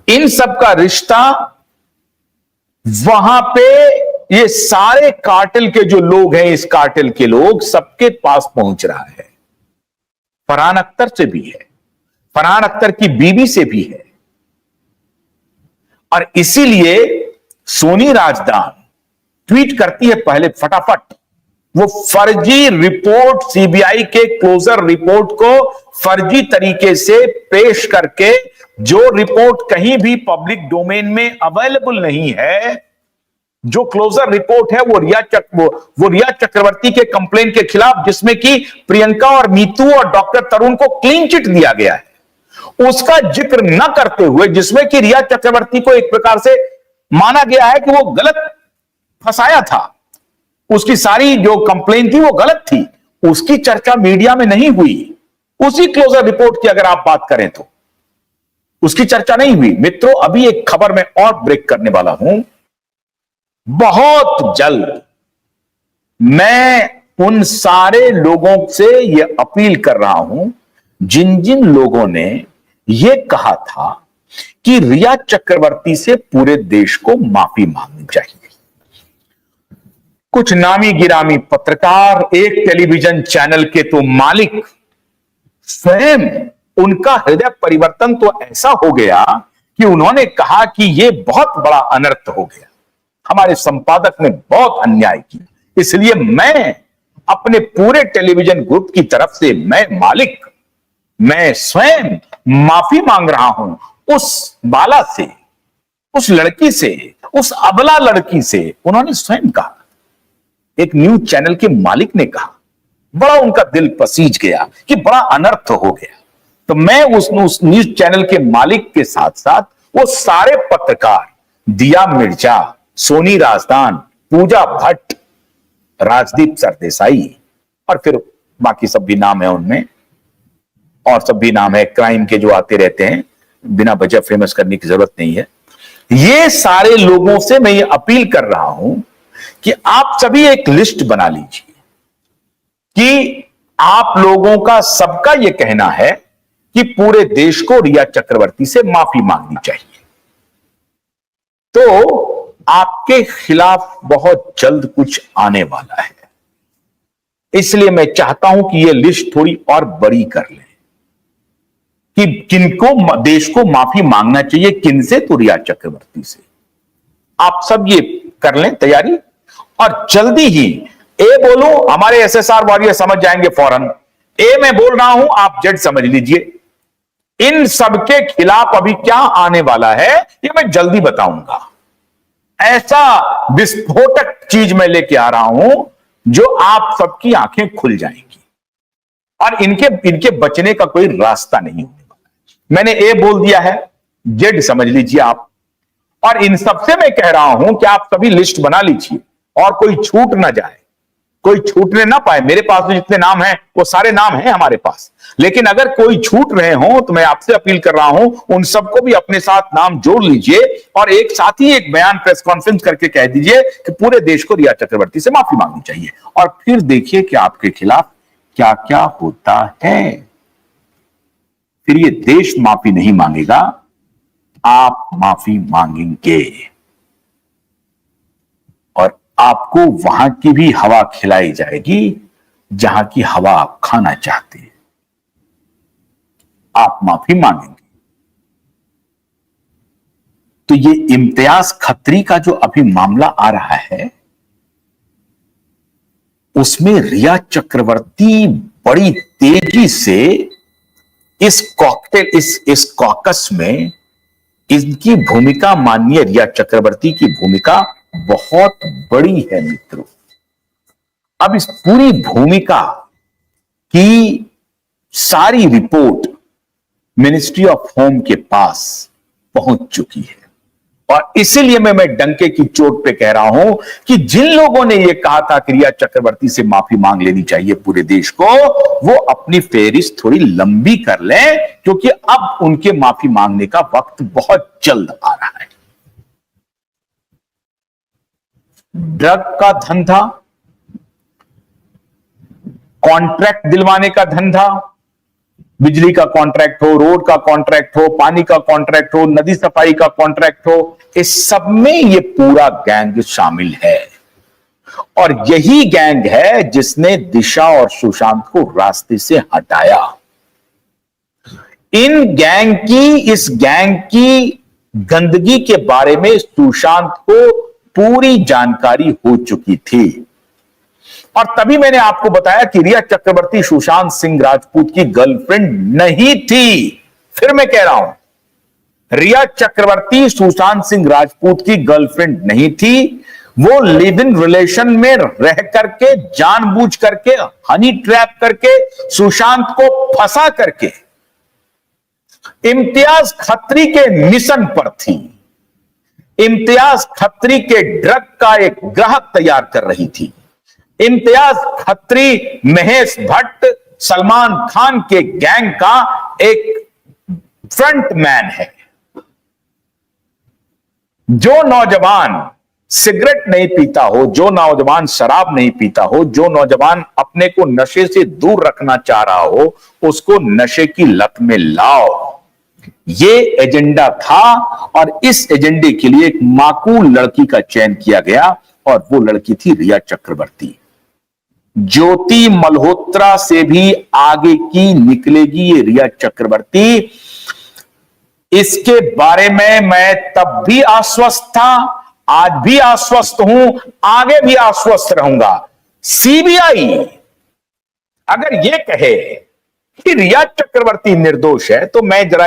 इन सब का रिश्ता वहां पे ये सारे कार्टेल के जो लोग हैं, इस कार्टेल के लोग सबके पास पहुंच रहा है। फरहान अख्तर से भी है, फरहान अख्तर की बीवी से भी है। और इसीलिए सोनी राजदान ट्वीट करती है पहले फटाफट, वो फर्जी रिपोर्ट, सीबीआई के क्लोजर रिपोर्ट को फर्जी तरीके से पेश करके, जो रिपोर्ट कहीं भी पब्लिक डोमेन में अवेलेबल नहीं है, जो क्लोजर रिपोर्ट है वो रिया चक्रवर्ती के कंप्लेन के खिलाफ, जिसमें कि प्रियंका और नीतू और डॉक्टर तरुण को क्लीन चिट दिया गया है, उसका जिक्र न करते हुए, जिसमें कि रिया चक्रवर्ती को एक प्रकार से माना गया है कि वो गलत फंसाया था, उसकी सारी जो कंप्लेन थी वो गलत थी, उसकी चर्चा मीडिया में नहीं हुई। उसी क्लोजर रिपोर्ट की अगर आप बात करें तो उसकी चर्चा नहीं हुई। मित्रों, अभी एक खबर मैं और ब्रेक करने वाला हूं। बहुत जल्द मैं उन सारे लोगों से यह अपील कर रहा हूं जिन जिन लोगों ने यह कहा था कि रिया चक्रवर्ती से पूरे देश को माफी मांगनी चाहिए। कुछ नामी गिरामी पत्रकार, एक टेलीविजन चैनल के तो मालिक स्वयं, उनका हृदय परिवर्तन तो ऐसा हो गया कि उन्होंने कहा कि यह बहुत बड़ा अनर्थ हो गया, हमारे संपादक ने बहुत अन्याय किया, इसलिए मैं अपने पूरे टेलीविजन ग्रुप की तरफ से, मैं मालिक, मैं स्वयं माफी मांग रहा हूं उस बाला से, उस लड़की से, उस अबला लड़की से। उन्होंने स्वयं कहा, एक न्यूज चैनल के मालिक ने कहा। बड़ा उनका दिल पसीज गया कि बड़ा अनर्थ हो गया। तो मैं उस न्यूज चैनल के मालिक के साथ साथ वो सारे पत्रकार, दिया मिर्जा, सोनी राजदान, पूजा भट्ट, राजदीप सरदेसाई, और फिर बाकी सब भी नाम है उनमें, और सब भी नाम है क्राइम के जो आते रहते हैं, बिना वजह फेमस करने की जरूरत नहीं है। ये सारे लोगों से मैं ये अपील कर रहा हूं कि आप सभी एक लिस्ट बना लीजिए कि आप लोगों का सबका यह कहना है कि पूरे देश को रिया चक्रवर्ती से माफी मांगनी चाहिए। तो आपके खिलाफ बहुत जल्द कुछ आने वाला है, इसलिए मैं चाहता हूं कि यह लिस्ट थोड़ी और बड़ी कर लें कि किनको देश को माफी मांगना चाहिए, किनसे, तो रिया चक्रवर्ती से। आप सब ये कर लें तैयारी, और जल्दी ही ए बोलो, हमारे एसएसआर वॉरियर समझ जाएंगे फौरन। ए मैं बोल रहा हूं, आप जेड समझ लीजिए। इन सबके खिलाफ अभी क्या आने वाला है ये मैं जल्दी बताऊंगा। ऐसा विस्फोटक चीज मैं लेके आ रहा हूं जो आप सबकी आंखें खुल जाएंगी, और इनके बचने का कोई रास्ता नहीं होने वाला है। मैंने ए बोल दिया है, जेड समझ लीजिए आप। और इन सबसे मैं कह रहा हूं कि आप सभी लिस्ट बना लीजिए और कोई छूट ना जाए, कोई छूटने ना पाए। मेरे पास तो जितने नाम हैं वो सारे नाम हैं हमारे पास, लेकिन अगर कोई छूट रहे हो तो मैं आपसे अपील कर रहा हूं उन सबको भी अपने साथ नाम जोड़ लीजिए, और एक साथ ही एक बयान प्रेस कॉन्फ्रेंस करके कह दीजिए कि पूरे देश को रिया चक्रवर्ती से माफी मांगनी चाहिए। और फिर देखिए कि आपके खिलाफ क्या क्या होता है। फिर ये देश माफी नहीं मांगेगा, आप माफी मांगेंगे, और आपको वहां की भी हवा खिलाई जाएगी जहां की हवा आप खाना चाहते हैं। आप माफी मांगेंगे। तो ये इम्तियाज खत्री का जो अभी मामला आ रहा है, उसमें रिया चक्रवर्ती बड़ी तेजी से इस कॉकटेल, इस कॉकस में इनकी भूमिका, माननीय रिया चक्रवर्ती की भूमिका बहुत बड़ी है मित्रों। अब इस पूरी भूमिका की सारी रिपोर्ट मिनिस्ट्री ऑफ होम के पास पहुंच चुकी है, और इसीलिए मैं डंके की चोट पे कह रहा हूं कि जिन लोगों ने यह कहा था कि रिया चक्रवर्ती से माफी मांग लेनी चाहिए पूरे देश को, वो अपनी फेहरिस्त थोड़ी लंबी कर लें, क्योंकि अब उनके माफी मांगने का वक्त बहुत जल्द आ रहा है। ड्रग का धंधा, कॉन्ट्रैक्ट दिलवाने का धंधा, बिजली का कॉन्ट्रैक्ट हो, रोड का कॉन्ट्रैक्ट हो, पानी का कॉन्ट्रैक्ट हो, नदी सफाई का कॉन्ट्रैक्ट हो, इस सब में ये पूरा गैंग शामिल है। और यही गैंग है जिसने दिशा और सुशांत को रास्ते से हटाया। इस गैंग की गंदगी के बारे में सुशांत को पूरी जानकारी हो चुकी थी। और तभी मैंने आपको बताया कि रिया चक्रवर्ती सुशांत सिंह राजपूत की गर्लफ्रेंड नहीं थी। फिर मैं कह रहा हूं, रिया चक्रवर्ती सुशांत सिंह राजपूत की गर्लफ्रेंड नहीं थी। वो लिव इन रिलेशन में रह करके, जानबूझ करके, हनी ट्रैप करके, सुशांत को फंसा करके इम्तियाज खत्री के मिशन पर थी। इम्तियाज खत्री के ड्रग का एक ग्राहक तैयार कर रही थी। इम्तियाज खत्री महेश भट्ट, सलमान खान के गैंग का एक फ्रंट मैन है। जो नौजवान सिगरेट नहीं पीता हो, जो नौजवान शराब नहीं पीता हो, जो नौजवान अपने को नशे से दूर रखना चाह रहा हो, उसको नशे की लत में लाओ, ये एजेंडा था। और इस एजेंडे के लिए एक माकूल लड़की का चयन किया गया और वो लड़की थी रिया चक्रवर्ती। ज्योति मल्होत्रा से भी आगे की निकलेगी ये रिया चक्रवर्ती। इसके बारे में मैं तब भी आश्वस्त था, आज भी आश्वस्त हूं, आगे भी आश्वस्त रहूंगा। सीबीआई अगर यह कहे कि रिया चक्रवर्ती निर्दोष है तो मैं जरा